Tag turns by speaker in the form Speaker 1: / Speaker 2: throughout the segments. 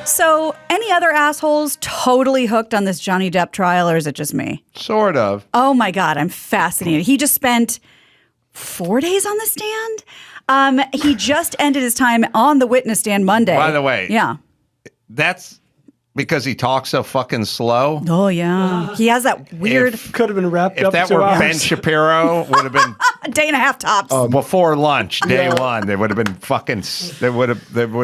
Speaker 1: So, any other assholes totally hooked on this Johnny Depp trial, or is it just me?
Speaker 2: Sort of.
Speaker 1: Oh my God, I'm fascinated. He just spent 4 days on the stand. He just ended his time on the witness stand Monday.
Speaker 2: By the way,
Speaker 1: yeah,
Speaker 2: that's because he talks so fucking slow.
Speaker 1: Oh yeah, he has that weird.
Speaker 3: Could have been wrapped
Speaker 2: If
Speaker 3: up.
Speaker 2: that
Speaker 3: 2
Speaker 2: were
Speaker 3: hours.
Speaker 2: Ben Shapiro, would have been
Speaker 1: a day and a half tops.
Speaker 2: before lunch, day one. They would have been fucking. They would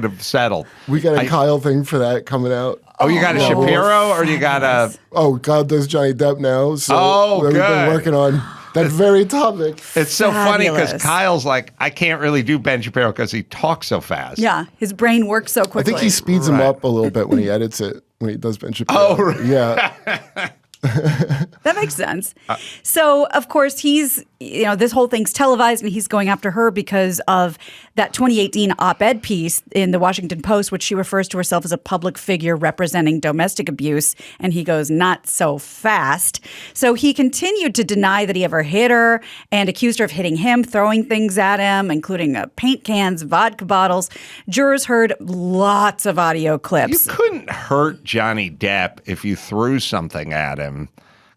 Speaker 2: have settled.
Speaker 4: We got a Kyle thing for that coming out.
Speaker 2: Oh, you got a Shapiro, or you got a?
Speaker 4: Oh, God, there's Johnny Depp now. So we've
Speaker 2: good.
Speaker 4: been working on that very topic.
Speaker 2: It's so funny because
Speaker 1: Fabulous.
Speaker 2: Kyle's like, I can't really do Ben Shapiro because he talks so fast.
Speaker 1: Yeah, his brain works so
Speaker 4: I
Speaker 1: quickly.
Speaker 4: think he speeds him up a little bit when he edits it, when he does Ben Shapiro.
Speaker 2: Oh, right.
Speaker 4: Yeah.
Speaker 1: That makes sense. So, of course, he's, this whole thing's televised and he's going after her because of that 2018 op-ed piece in the Washington Post, which she refers to herself as a public figure representing domestic abuse. And he goes, not so fast. So he continued to deny that he ever hit her and accused her of hitting him, throwing things at him, including paint cans, vodka bottles. Jurors heard lots of audio
Speaker 2: You
Speaker 1: clips.
Speaker 2: couldn't hurt Johnny Depp if you threw something at him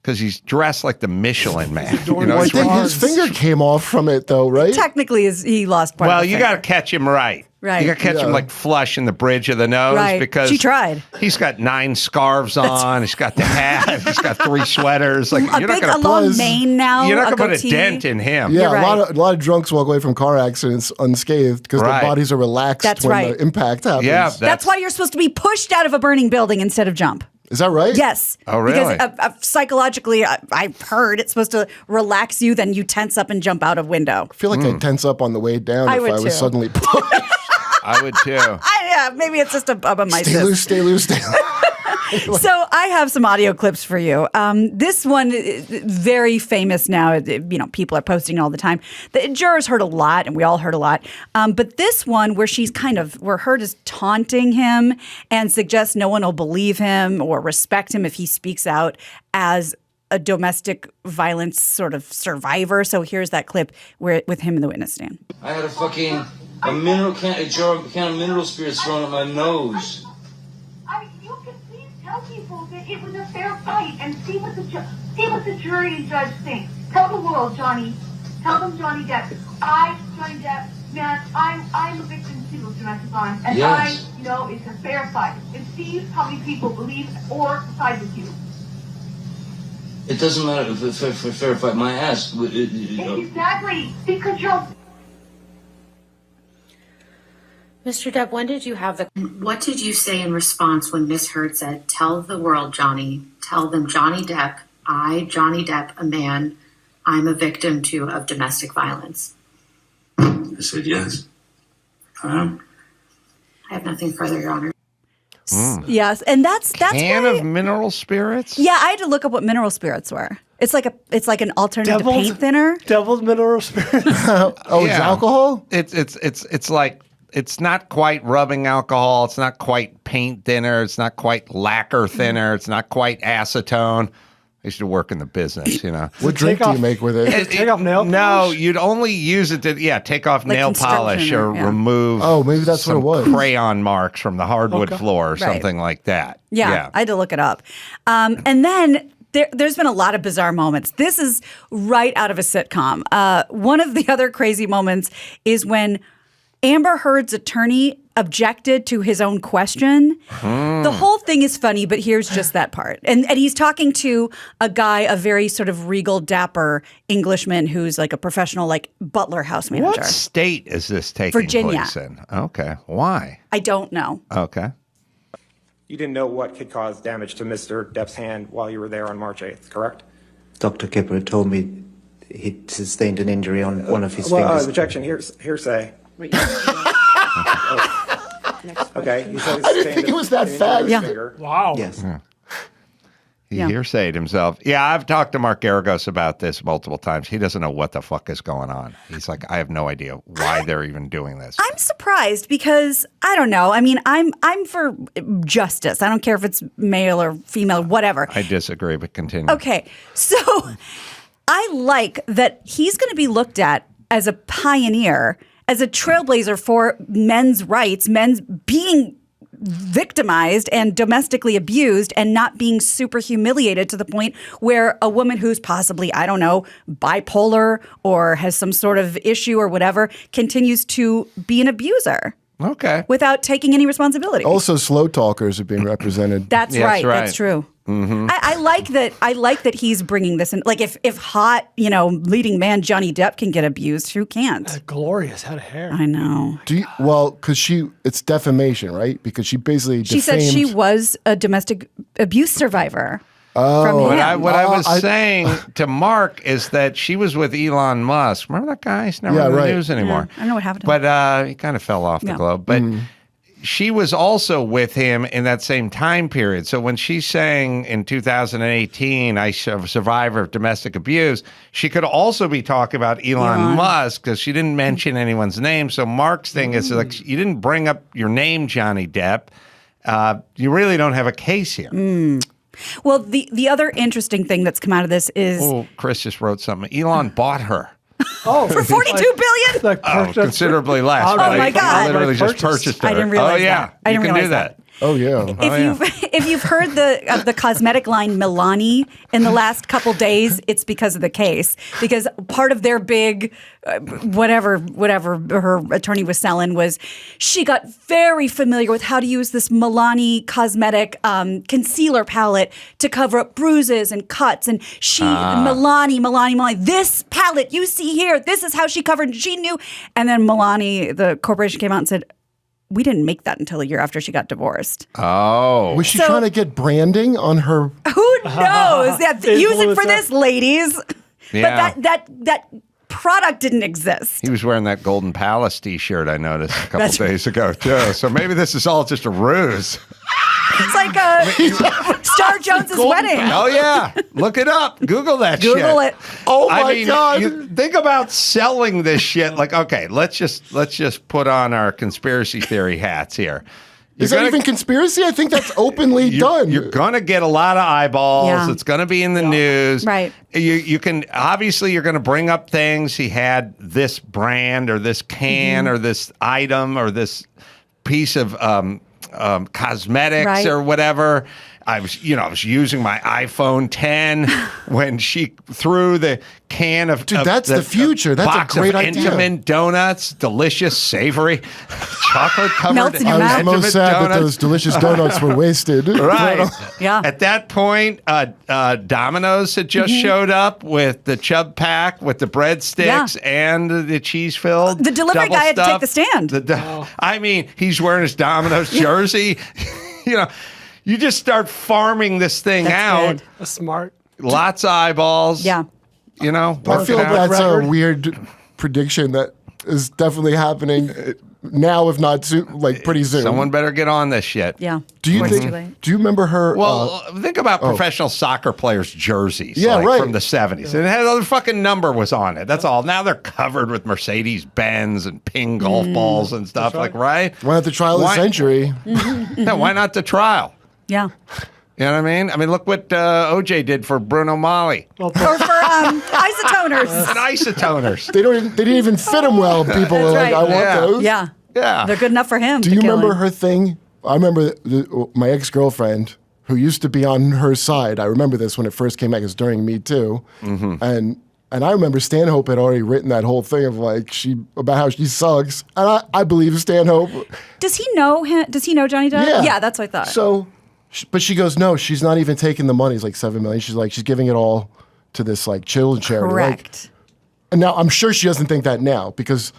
Speaker 2: because he's dressed like the Michelin Man.
Speaker 4: I think his finger came off from it, though, right?
Speaker 1: Technically, he lost part of
Speaker 2: Well,
Speaker 1: the
Speaker 2: you
Speaker 1: finger.
Speaker 2: got to catch him right.
Speaker 1: Right.
Speaker 2: You got to catch him like flush in the bridge of the nose
Speaker 1: Right.
Speaker 2: because
Speaker 1: She tried.
Speaker 2: He's got 9 scarves on. He's got the hat. He's got 3 sweaters. Like
Speaker 1: a
Speaker 2: you're
Speaker 1: big,
Speaker 2: not
Speaker 1: a
Speaker 2: going
Speaker 1: long
Speaker 4: buzz.
Speaker 1: mane now.
Speaker 2: You're not
Speaker 1: a
Speaker 2: going to put a
Speaker 1: goatee.
Speaker 2: dent in him.
Speaker 4: Yeah,
Speaker 1: You're
Speaker 4: a lot of drunks walk away from car accidents unscathed because
Speaker 2: Right.
Speaker 4: their bodies are relaxed
Speaker 1: That's
Speaker 4: when
Speaker 1: right.
Speaker 4: the impact happens.
Speaker 2: Yeah,
Speaker 1: That's why you're supposed to be pushed out of a burning building instead of jump.
Speaker 4: Is that right?
Speaker 1: Yes.
Speaker 2: Oh, really?
Speaker 1: Because psychologically, I've heard it's supposed to relax you, then you tense up and jump out of window.
Speaker 4: I feel like I'd tense up on the way down
Speaker 1: I
Speaker 4: if
Speaker 1: would
Speaker 4: I was
Speaker 1: too.
Speaker 4: suddenly pushed.
Speaker 2: I would too.
Speaker 1: Yeah, maybe it's just a bub of my
Speaker 4: Stay
Speaker 1: cyst.
Speaker 4: loose, stay loose, stay loose.
Speaker 1: So I have some audio clips for you. This one, very famous now. People are posting it all the time. The jurors heard a lot, and we all heard a lot. But this one, where her is taunting him and suggests no one will believe him or respect him if he speaks out as a domestic violence sort of survivor. So here's that clip with him in the witness stand.
Speaker 5: I had a mineral can of mineral spirits thrown at my nose.
Speaker 6: You can please tell people that it was a fair fight and see what the jury and judge think. Tell the world, Johnny. Tell them, Johnny Depp. Johnny Depp, man, I'm a victim too of domestic violence, and
Speaker 5: Yes.
Speaker 6: I know it's a fair fight. And see how many people believe or side with you.
Speaker 5: It doesn't matter if it's a fair fight. My ass.
Speaker 6: Exactly, because you're.
Speaker 7: Mr. Depp, when did you have what did you say in response when Miss Heard said, tell the world, Johnny, tell them Johnny Depp, Johnny Depp, a man, I'm a victim too of domestic violence?
Speaker 5: I said yes.
Speaker 7: I have nothing further, Your Honor.
Speaker 1: Yes, and that's
Speaker 2: Can
Speaker 1: why,
Speaker 2: of mineral spirits?
Speaker 1: Yeah, I had to look up what mineral spirits were. It's like an alternative to paint thinner.
Speaker 3: Deviled mineral spirits.
Speaker 4: Oh, it's alcohol?
Speaker 2: It's like it's not quite rubbing alcohol. It's not quite paint thinner. It's not quite lacquer thinner. It's not quite acetone. I used to work in the business,
Speaker 4: What drink do you make with it?
Speaker 3: Take off nail polish?
Speaker 2: No, you'd only use it to, take off
Speaker 1: Like
Speaker 2: nail
Speaker 1: construction
Speaker 2: polish or
Speaker 1: yeah.
Speaker 2: remove
Speaker 4: Oh, maybe that's what
Speaker 2: some
Speaker 4: it was.
Speaker 2: crayon marks from the hardwood floor or
Speaker 1: Right.
Speaker 2: something like that.
Speaker 1: Yeah, I had to look it up. And then there's been a lot of bizarre moments. This is right out of a sitcom. One of the other crazy moments is when Amber Heard's attorney objected to his own question. The whole thing is funny, but here's just that part. And he's talking to a guy, a very sort of regal, dapper Englishman who's like a professional, like butler house manager.
Speaker 2: What state is this taking
Speaker 1: Virginia.
Speaker 2: place in? Okay. Why?
Speaker 1: I don't know.
Speaker 2: Okay.
Speaker 8: You didn't know what could cause damage to Mr. Depp's hand while you were there on March 8th, correct?
Speaker 9: Dr. Kipper told me he'd sustained an injury on one of his fingers.
Speaker 8: Objection, hearsay. Okay, you said
Speaker 4: I didn't think it was that fast.
Speaker 1: Yeah.
Speaker 3: Wow.
Speaker 9: Yes.
Speaker 2: He hearsayed himself. Yeah, I've talked to Mark Garagos about this multiple times. He doesn't know what the fuck is going on. He's like, I have no idea why they're even doing this.
Speaker 1: I'm surprised because I don't know. I mean, I'm for justice. I don't care if it's male or female, whatever.
Speaker 2: I disagree, but continue.
Speaker 1: Okay, so I like that he's going to be looked at as a pioneer, as a trailblazer for men's rights, men's being victimized and domestically abused and not being super humiliated to the point where a woman who's possibly, I don't know, bipolar or has some sort of issue or whatever continues to be an abuser.
Speaker 2: Okay.
Speaker 1: Without taking any responsibility.
Speaker 4: Also, slow talkers are being represented.
Speaker 1: That's right. That's true.
Speaker 2: Mm-hmm.
Speaker 1: I like that. I like that he's bringing this in. Like, if hot, leading man Johnny Depp can get abused, who can't?
Speaker 3: That glorious head of hair.
Speaker 1: I know.
Speaker 4: Because it's defamation, right? Because she basically
Speaker 1: she said she was a domestic abuse survivor.
Speaker 4: Oh,
Speaker 1: from him.
Speaker 2: What I was saying to Mark is that she was with Elon Musk. Remember that guy? He's never in the news anymore.
Speaker 1: I don't know what happened to him.
Speaker 2: But he kind of fell off the globe. But she was also with him in that same time period. So when she's saying in 2018, I'm a survivor of domestic abuse, she could also be talking about Elon Musk because she didn't mention anyone's name. So Mark's thing is like, you didn't bring up your name, Johnny Depp. You really don't have a case here.
Speaker 1: Well, the other interesting thing that's come out of this is...
Speaker 2: Oh, Chris just wrote something. Elon bought her.
Speaker 3: Oh,
Speaker 1: for $42 billion?
Speaker 2: Considerably less.
Speaker 1: Oh, my God.
Speaker 2: He literally just purchased her.
Speaker 1: I didn't realize that. I didn't
Speaker 2: you can
Speaker 1: realize
Speaker 2: do that.
Speaker 4: Oh, yeah.
Speaker 1: If you've heard of the cosmetic line Milani in the last couple days, it's because of the case. Because part of their big whatever her attorney was selling was she got very familiar with how to use this Milani cosmetic concealer palette to cover up bruises and cuts. And Milani, this palette you see here, this is how she covered. And she knew. And then Milani, the corporation, came out and said, we didn't make that until a year after she got divorced.
Speaker 2: Oh.
Speaker 4: Was she trying to get branding on her?
Speaker 1: Who knows? Use it for this, ladies.
Speaker 2: Yeah.
Speaker 1: But that product didn't exist.
Speaker 2: He was wearing that Golden Palace T-shirt I noticed a couple days ago, too. So maybe this is all just a ruse.
Speaker 1: It's like Star Jones's wedding.
Speaker 2: Oh, yeah. Look it up. Google that shit.
Speaker 1: Google it.
Speaker 4: Oh, my God.
Speaker 2: Think about selling this shit. Like, okay, let's just put on our conspiracy theory hats here.
Speaker 4: Is that even conspiracy? I think that's openly done.
Speaker 2: You're going to get a lot of eyeballs.
Speaker 1: Yeah.
Speaker 2: It's going to be in the news.
Speaker 1: Right.
Speaker 2: You can, obviously, you're going to bring up things. He had this brand or this can or this item or this piece of cosmetics or whatever. I was using my iPhone 10 when she threw the can of
Speaker 4: that's the future. That's
Speaker 2: box
Speaker 4: a great
Speaker 2: of
Speaker 4: idea.
Speaker 2: Entenmann donuts, delicious, savory, chocolate covered.
Speaker 1: Melts in your mouth.
Speaker 4: I was most sad that those delicious donuts were wasted.
Speaker 2: Right.
Speaker 1: Yeah.
Speaker 2: At that point, Domino's had just showed up with the Chub Pack, with the breadsticks and the cheese filled.
Speaker 1: The delivery guy had to take the stand.
Speaker 2: I mean, he's wearing his Domino's jersey. You just start farming this thing out.
Speaker 1: Good.
Speaker 3: That's smart.
Speaker 2: Lots of eyeballs.
Speaker 1: Yeah.
Speaker 4: I feel that's a weird prediction that is definitely happening now, if not soon, like pretty soon.
Speaker 2: Someone better get on this shit.
Speaker 1: Yeah.
Speaker 4: Do you remember her?
Speaker 2: Well, think about professional soccer players' jerseys from the 70s. And it had other fucking number was on it. That's all. Now they're covered with Mercedes-Benz and ping golf balls and stuff. Right?
Speaker 4: Why not the trial of the century?
Speaker 2: Yeah, why not the trial?
Speaker 1: Yeah.
Speaker 2: You know what I mean? I mean, look what OJ did for Bruno Mali.
Speaker 1: Or for isotoners.
Speaker 2: And isotoners.
Speaker 4: They didn't even fit him well. People are like, I want those.
Speaker 1: Yeah.
Speaker 2: Yeah.
Speaker 1: They're good enough for him.
Speaker 4: Do you remember her thing? I remember my ex-girlfriend who used to be on her side. I remember this when it first came out. It was during Me Too. And I remember Stanhope had already written that whole thing of about how she sucks. And I believe Stanhope.
Speaker 1: Does he know him? Does he know Johnny Depp? Yeah, that's what I thought.
Speaker 4: So, but she goes, no, she's not even taking the money. It's like $7 million. She's giving it all to this children's charity.
Speaker 1: Correct.
Speaker 4: And now I'm sure she doesn't think that now because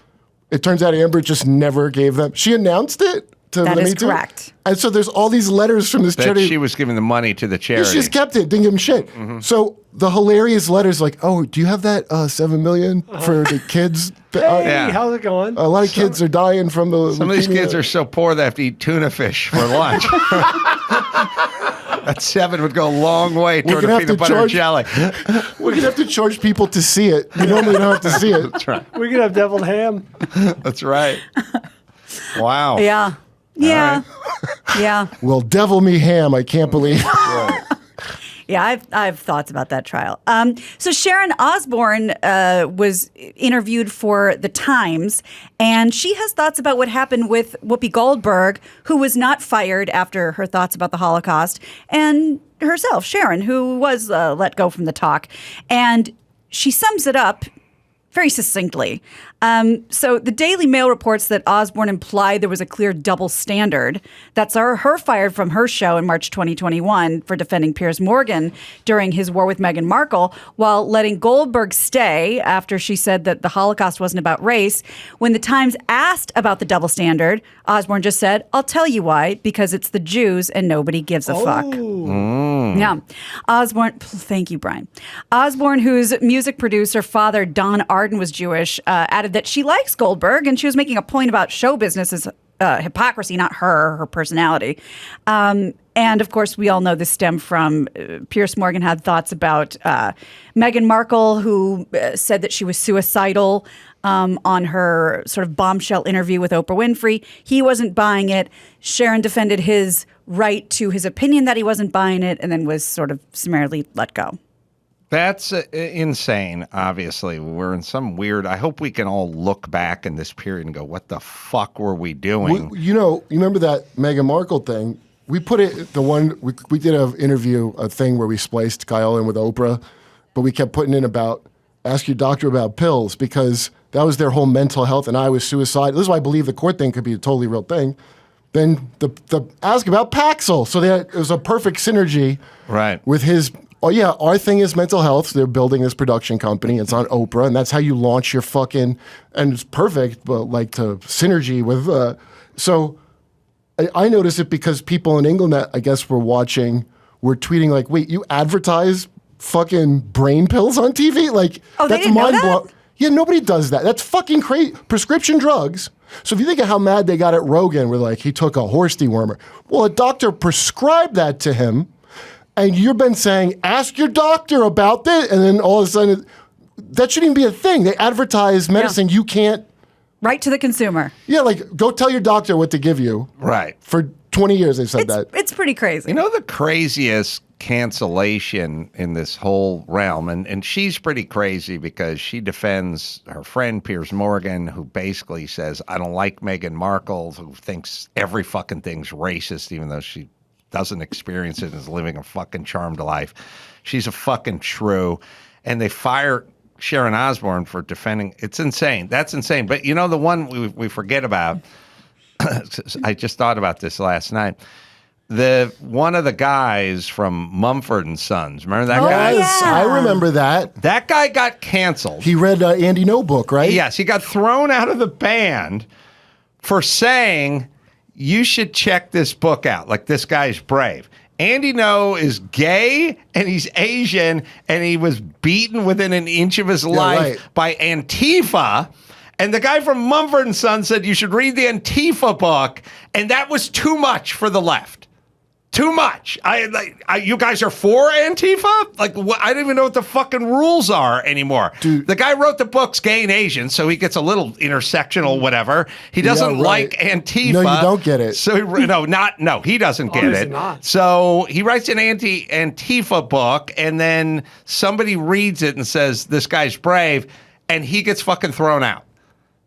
Speaker 4: it turns out Amber just never gave them. She announced it to
Speaker 1: that
Speaker 4: the
Speaker 1: is
Speaker 4: Me Too.
Speaker 1: correct.
Speaker 4: And so there's all these letters from this
Speaker 2: That
Speaker 4: charity.
Speaker 2: she was giving the money to the charity.
Speaker 4: She just kept it, didn't give him shit. So the hilarious letters oh, do you have that $7 million for the kids?
Speaker 3: Hey, how's it going?
Speaker 4: A lot of kids are dying from the
Speaker 2: Some of these kids are so poor they have to eat tuna fish for lunch. That 7 would go a long way toward a peanut butter and jelly.
Speaker 4: We're going to have to charge people to see it. We normally don't have to see it.
Speaker 2: That's right.
Speaker 3: We're going to have deviled ham.
Speaker 2: That's right. Wow.
Speaker 1: Yeah. Yeah. Yeah.
Speaker 4: Well, devil me ham. I can't believe.
Speaker 1: Yeah, I have thoughts about that trial. So Sharon Osbourne was interviewed for The Times, and she has thoughts about what happened with Whoopi Goldberg, who was not fired after her thoughts about the Holocaust, and herself, Sharon, who was let go from the talk. And she sums it up very succinctly. So the Daily Mail reports that Osbourne implied there was a clear double standard. That's her fired from her show in March 2021 for defending Piers Morgan during his war with Meghan Markle, while letting Goldberg stay after she said that the Holocaust wasn't about race. When the Times asked about the double standard, Osbourne just said, "I'll tell you why, because it's the Jews and nobody gives a fuck." Yeah. Osbourne, thank you, Brian. Osbourne, whose music producer father, Don Arden, was Jewish, added that she likes Goldberg, and she was making a point about show business as hypocrisy, not her personality. And of course, we all know this stemmed from Piers Morgan had thoughts about Meghan Markle, who said that she was suicidal on her sort of bombshell interview with Oprah Winfrey. He wasn't buying it. Sharon defended his right to his opinion that he wasn't buying it, and then was sort of summarily let go.
Speaker 2: That's insane, obviously. We're in some weird... I hope we can all look back in this period and go, what the fuck were we doing?
Speaker 4: You remember that Meghan Markle thing? We put it, we did an interview, a thing where we spliced Carolla in with Oprah, but we kept putting in about, ask your doctor about pills, because that was their whole mental health, and I was suicidal. This is why I believe the court thing could be a totally real thing. Then the ask about Paxil. So it was a perfect synergy with his... Oh, yeah, our thing is mental health. So they're building this production company. It's on Oprah, and that's how you launch your fucking... And it's perfect, but like to synergy with... So I noticed it because people in England that I guess were tweeting like, wait, you advertise fucking brain pills on TV? Like,
Speaker 1: oh,
Speaker 4: that's mind-blowing. Yeah, nobody does that. That's fucking crazy. Prescription drugs. So if you think of how mad they got at Rogan, where like he took a horse dewormer. Well, a doctor prescribed that to him, and you've been saying, ask your doctor about this, and then all of a sudden, that shouldn't even be a thing. They advertise medicine you can't...
Speaker 1: Right to the consumer.
Speaker 4: Yeah, like, go tell your doctor what to give you.
Speaker 2: Right.
Speaker 4: For 20 years they've said that.
Speaker 1: It's pretty crazy.
Speaker 2: You know the craziest cancellation in this whole realm, and she's pretty crazy because she defends her friend Piers Morgan, who basically says, I don't like Meghan Markle, who thinks every fucking thing's racist, even though she doesn't experience it and is living a fucking charmed life. She's a fucking shrew. And they fire Sharon Osbourne for defending. It's insane. That's insane. But you know the one we forget about, I just thought about this last night. One of the guys from Mumford & Sons. Remember that guy?
Speaker 4: Yes, I remember that.
Speaker 2: That guy got canceled.
Speaker 4: He read Andy No book, right?
Speaker 2: Yes, he got thrown out of the band for saying, you should check this book out. Like, this guy's brave. Andy No is gay and he's Asian, and he was beaten within an inch of his life by Antifa. And the guy from Mumford & Sons said you should read the Antifa book, and that was too much for the left. Too much. You guys are for Antifa? Like, I don't even know what the fucking rules are anymore. Dude. The guy wrote the books Gay and Asian, so he gets a little intersectional whatever. He doesn't like Antifa.
Speaker 4: No, you don't get it.
Speaker 2: So he doesn't get it.
Speaker 3: Not.
Speaker 2: So he writes an Antifa book, and then somebody reads it and says, this guy's brave, and he gets fucking thrown out.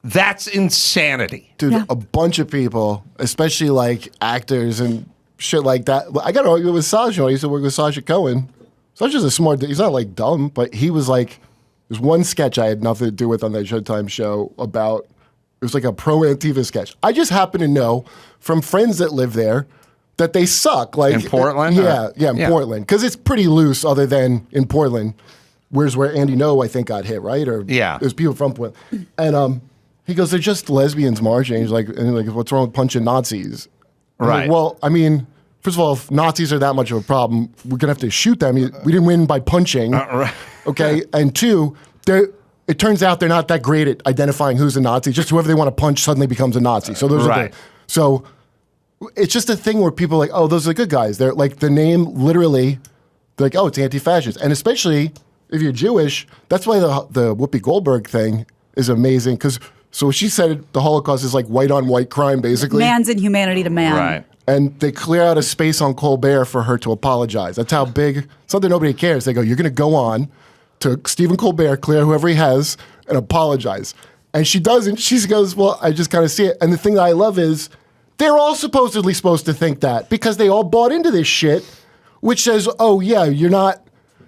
Speaker 2: That's insanity.
Speaker 4: Dude, a bunch of people, especially like actors and shit like that. I got to argue with Sacha. I used to work with Sacha Cohen. Sacha's a smart dude. He's not like dumb, but he was like, there's one sketch I had nothing to do with on that Showtime show about, it was like a pro-Antifa sketch. I just happen to know from friends that live there that they suck. Like
Speaker 2: in Portland?
Speaker 4: Yeah, in Portland. Because it's pretty loose other than in Portland. Whereas where Andy No, I think, got hit, right? Or there's people from Portland. And he goes, they're just lesbians marching. He's like, what's wrong with punching Nazis?
Speaker 2: Right.
Speaker 4: Like, well, I mean, first of all, if Nazis are that much of a problem, we're going to have to shoot them. We didn't win by punching.
Speaker 2: Right.
Speaker 4: Okay. And two, it turns out they're not that great at identifying who's a Nazi. Just whoever they want to punch suddenly becomes a Nazi. So those are so it's just a thing where people are like, oh, those are the good guys. They're like, the name literally, they're like, oh, it's anti-fascist. And especially if you're Jewish, that's why the Whoopi Goldberg thing is amazing. Because so she said the Holocaust is like white on white crime, basically.
Speaker 1: Man's inhumanity to man.
Speaker 2: Right.
Speaker 4: And they clear out a space on Colbert for her to apologize. That's how big, something nobody cares. They go, you're going to go on to Stephen Colbert, clear whoever he has, and apologize. And she doesn't. She goes, well, I just kind of see it. And the thing that I love is they're all supposedly supposed to think that because they all bought into this shit, which says, oh, yeah, you're not.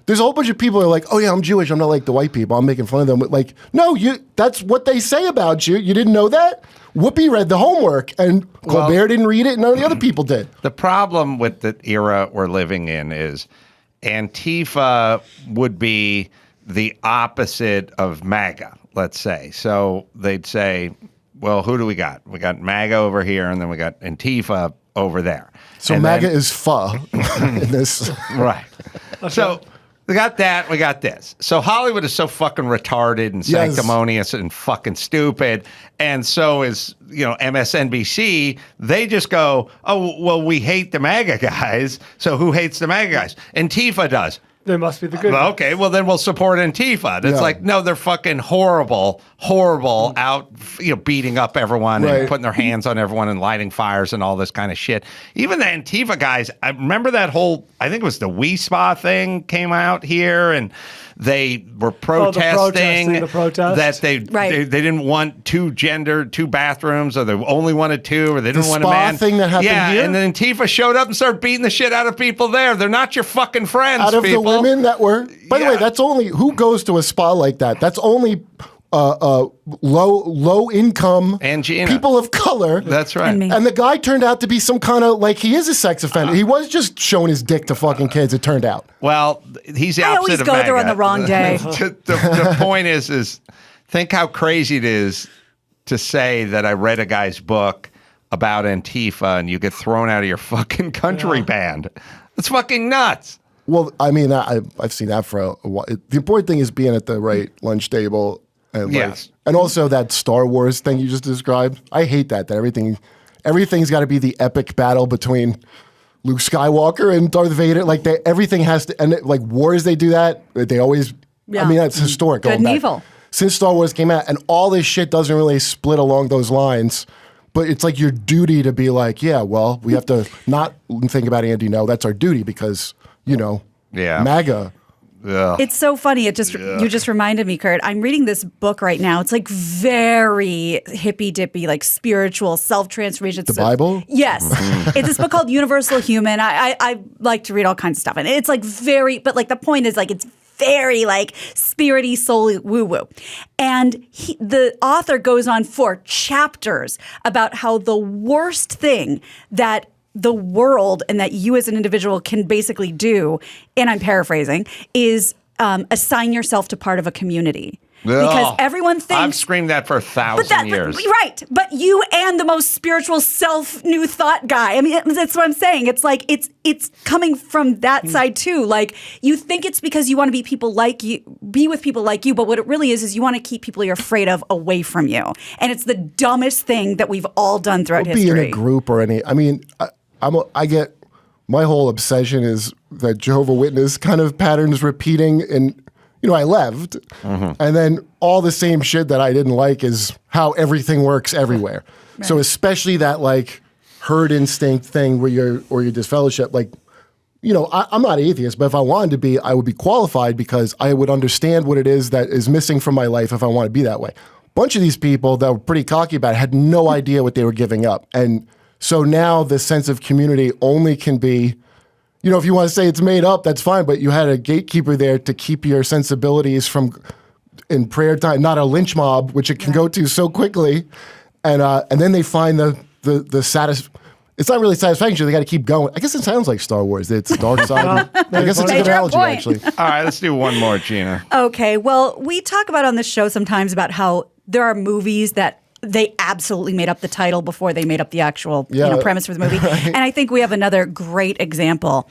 Speaker 4: There's a whole bunch of people who are like, oh, yeah, I'm Jewish. I'm not like the white people. I'm making fun of them. But like, no, that's what they say about you. You didn't know that? Whoopi read the homework, and Colbert didn't read it, and none of the other people did.
Speaker 2: The problem with the era we're living in is Antifa would be the opposite of MAGA, let's say. So they'd say, well, who do we got? We got MAGA over here, and then we got Antifa over there.
Speaker 4: So
Speaker 2: and
Speaker 4: MAGA
Speaker 2: then,
Speaker 4: is pho in this.
Speaker 2: Right. So we got that, we got this. So Hollywood is so fucking retarded and sanctimonious and fucking stupid. And so is, MSNBC. They just go, oh, well, we hate the MAGA guys. So who hates the MAGA guys? Antifa does.
Speaker 3: They must be the good
Speaker 2: ones. Okay, well, then we'll support Antifa. It's like, no, they're fucking horrible out, beating up everyone and putting their hands on everyone and lighting fires and all this kind of shit. Even the Antifa guys, I remember that whole, I think it was the We Spa thing came out here, and they were protesting that they didn't want two bathrooms, or they only wanted two, or they didn't want a man.
Speaker 4: Thing that happened here?
Speaker 2: And then Antifa showed up and started beating the shit out of people there. They're not your fucking friends,
Speaker 4: out of
Speaker 2: people.
Speaker 4: The women that were, by the way, that's only, who goes to a spa like that? That's only low income
Speaker 2: and Gina.
Speaker 4: People of color.
Speaker 2: That's right.
Speaker 4: And the guy turned out to be some kind of, like, he is a sex offender. He was just showing his dick to fucking kids, it turned out.
Speaker 2: Well, he's the opposite of MAGA.
Speaker 1: I always go there on the wrong day.
Speaker 2: The point is think how crazy it is to say that I read a guy's book about Antifa and you get thrown out of your fucking country band. It's fucking nuts.
Speaker 4: Well, I mean, I've seen that for a while. The important thing is being at the right lunch table. And and also that Star Wars thing you just described. I hate that everything's got to be the epic battle between Luke Skywalker and Darth Vader. Like everything has to, and like wars, they do that. They always, I mean, that's historic.
Speaker 1: Good and evil.
Speaker 4: Since Star Wars came out, and all this shit doesn't really split along those lines. But it's like your duty to be like, yeah, well, we have to not think about Andy. No, that's our duty because, MAGA.
Speaker 2: Yeah.
Speaker 1: It's so funny. You just reminded me, Kurt. I'm reading this book right now. It's like very hippy dippy, like spiritual self-transformation.
Speaker 4: The Bible?
Speaker 1: Yes. It's this book called Universal Human. I like to read all kinds of stuff. And it's like but like the point is like it's very like spirity, soul woo-woo. And the author goes on for chapters about how the worst thing that the world and that you as an individual can basically do, and I'm paraphrasing, is assign yourself to part of a community. Because everyone thinks...
Speaker 2: I've screamed that for 1,000 years.
Speaker 1: Right. But you and the most spiritual self-new thought guy. I mean, that's what I'm saying. It's like, it's coming from that side too. Like, you think it's because you want to be with people like you, but what it really is you want to keep people you're afraid of away from you. And it's the dumbest thing that we've all done throughout history.
Speaker 4: Be in a group or any... I mean, I get... My whole obsession is that Jehovah's Witness kind of patterns repeating and... I left, and then all the same shit that I didn't like is how everything works everywhere. Right. So especially that like herd instinct thing where you're disfellowship, like, I'm not atheist, but if I wanted to be, I would be qualified because I would understand what it is that is missing from my life if I want to be that way. A bunch of these people that were pretty cocky about it had no idea what they were giving up. And so now the sense of community only can be, if you want to say it's made up, that's fine, but you had a gatekeeper there to keep your sensibilities from, in prayer time, not a lynch mob, which it can go to so quickly. And then they find the it's not really satisfaction, they got to keep going. I guess it sounds like Star Wars. It's dark side. I guess it's a good analogy, actually.
Speaker 2: All right, let's do one more, Gina.
Speaker 1: Okay, well, we talk about on this show sometimes about how there are movies that they absolutely made up the title before they made up the actual premise for the movie. Right. And I think we have another great example.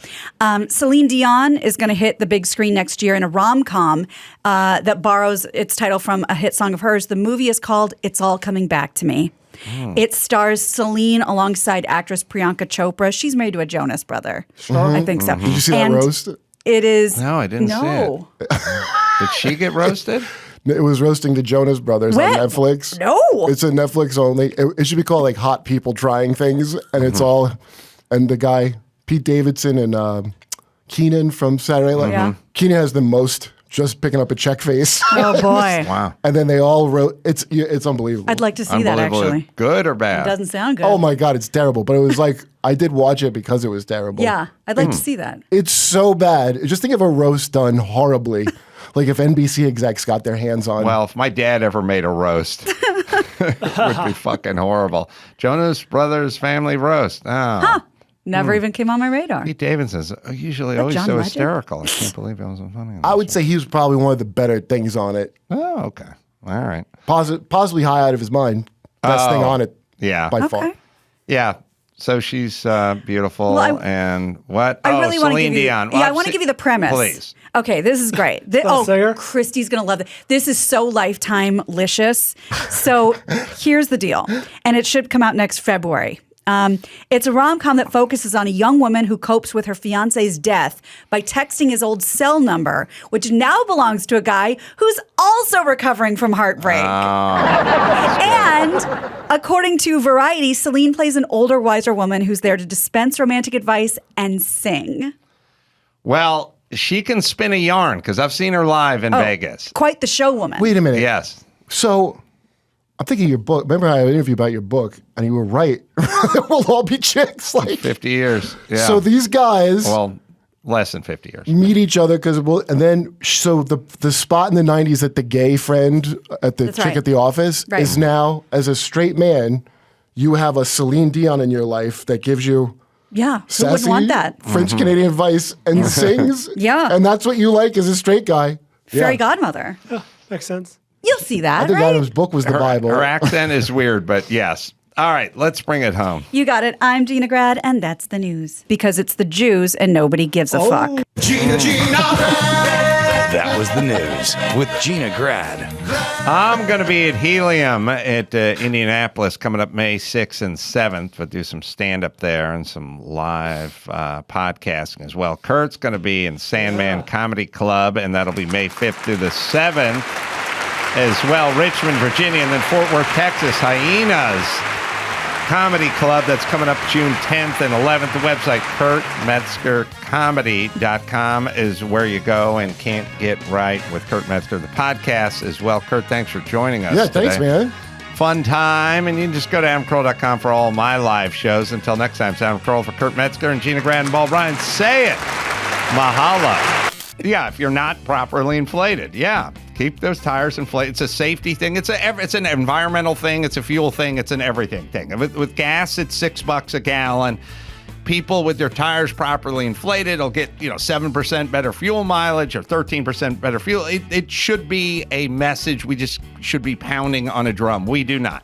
Speaker 1: Celine Dion is going to hit the big screen next year in a rom-com that borrows its title from a hit song of hers. The movie is called It's All Coming Back to Me. It stars Celine alongside actress Priyanka Chopra. She's married to a Jonas brother. I think so.
Speaker 4: Did you see that roast?
Speaker 1: It is.
Speaker 2: No, I didn't see it. Did she get roasted?
Speaker 4: It was roasting the Jonas Brothers on Netflix.
Speaker 1: No.
Speaker 4: It's a Netflix only. It should be called like Hot People Trying Things, and it's all and the guy Pete Davidson and Keenan from Saturday Night Live.
Speaker 1: Yeah.
Speaker 4: Keenan has the most just picking up a check face.
Speaker 1: Oh boy.
Speaker 2: Wow.
Speaker 4: And then they all wrote, it's unbelievable.
Speaker 1: I'd like to see that actually.
Speaker 2: Good or bad?
Speaker 1: It doesn't sound good.
Speaker 4: Oh my God, it's terrible. But it was like, I did watch it because it was terrible.
Speaker 1: Yeah, I'd like to see that.
Speaker 4: It's so bad. Just think of a roast done horribly. Like if NBC execs got their hands on.
Speaker 2: Well, if my dad ever made a roast, it would be fucking horrible. Jonas Brothers Family Roast. Oh.
Speaker 1: Never even came on my radar.
Speaker 2: Pete Davidson's usually
Speaker 1: That
Speaker 2: always
Speaker 1: John
Speaker 2: so
Speaker 1: Legend?
Speaker 2: hysterical. I can't believe it wasn't funny. on
Speaker 4: I
Speaker 2: that
Speaker 4: would say he was probably one of the better things on it.
Speaker 2: show. Oh, okay. All right.
Speaker 4: Possibly high out of his mind. Best thing on it
Speaker 2: Yeah.
Speaker 4: by far.
Speaker 1: Okay.
Speaker 2: Yeah. So she's beautiful.
Speaker 1: Well,
Speaker 2: and what?
Speaker 1: I really want to
Speaker 2: Celine
Speaker 1: give you.
Speaker 2: Dion.
Speaker 1: Yeah, I want to give you the premise.
Speaker 2: Please.
Speaker 1: Okay, this is great.
Speaker 3: singer?
Speaker 1: Christy's gonna love it. This is so Lifetime-licious. So here's the deal, and it should come out next February. It's a rom-com that focuses on a young woman who copes with her fiance's death by texting his old cell number, which now belongs to a guy who's also recovering from heartbreak. And according to Variety, Celine plays an older, wiser woman who's there to dispense romantic advice and sing.
Speaker 2: Well, she can spin a yarn because I've seen her live in Vegas.
Speaker 1: Quite the show woman.
Speaker 4: Wait a minute.
Speaker 2: Yes.
Speaker 4: So I'm thinking of your book. Remember I had an interview about your book, and you were right. We'll all be chicks. Like
Speaker 2: 50 years. Yeah.
Speaker 4: So these guys
Speaker 2: Well, less than 50 years.
Speaker 4: meet each other because and then so the spot in the 90s that the gay friend at the
Speaker 1: That's
Speaker 4: chick
Speaker 1: right.
Speaker 4: at the office
Speaker 1: Right.
Speaker 4: is now, as a straight man, you have a Celine Dion in your life that gives you
Speaker 1: Yeah, who
Speaker 4: sassy
Speaker 1: wouldn't want that?
Speaker 4: French Canadian advice and sings.
Speaker 1: Yeah.
Speaker 4: And that's what you like as a straight guy.
Speaker 1: Fairy
Speaker 4: Yeah.
Speaker 1: godmother.
Speaker 3: Makes sense.
Speaker 1: You'll see that,
Speaker 4: I think
Speaker 1: right?
Speaker 4: Adam's book was the Bible.
Speaker 2: Her accent is weird, but yes. All right, let's bring it home.
Speaker 1: You got it. I'm Gina Grad, and that's the news. Because it's the Jews, and nobody gives a fuck.
Speaker 10: That was the news with Gina Grad.
Speaker 2: I'm going to be at Helium at Indianapolis coming up May 6th and 7th. We'll do some stand-up there and some live podcasting as well. Kurt's going to be in Sandman Comedy Club, and that'll be May 5th through the 7th as well. Richmond, Virginia, and then Fort Worth, Texas, Hyenas Comedy Club. That's coming up June 10th and 11th. The website, kurtmetzgercomedy.com, is where you go and can't get right with Kurt Metzger. The podcast as well. Kurt, thanks for joining us
Speaker 4: Yeah, thanks,
Speaker 2: today.
Speaker 4: man.
Speaker 2: Fun time. And you can just go to adamcarolla.com for all my live shows. Until next time, it's Adam Carolla for Kurt Metzger and Gina Grad and Paul Bryan. Say it. Mahalo. Yeah, if you're not properly inflated. Yeah. Keep those tires inflated. It's a safety thing. It's an environmental thing. It's a fuel thing. It's an everything thing. With gas, it's $6 a gallon. People with their tires properly inflated will get 7% better fuel mileage or 13% better fuel. It should be a message we just should be pounding on a drum. We do not.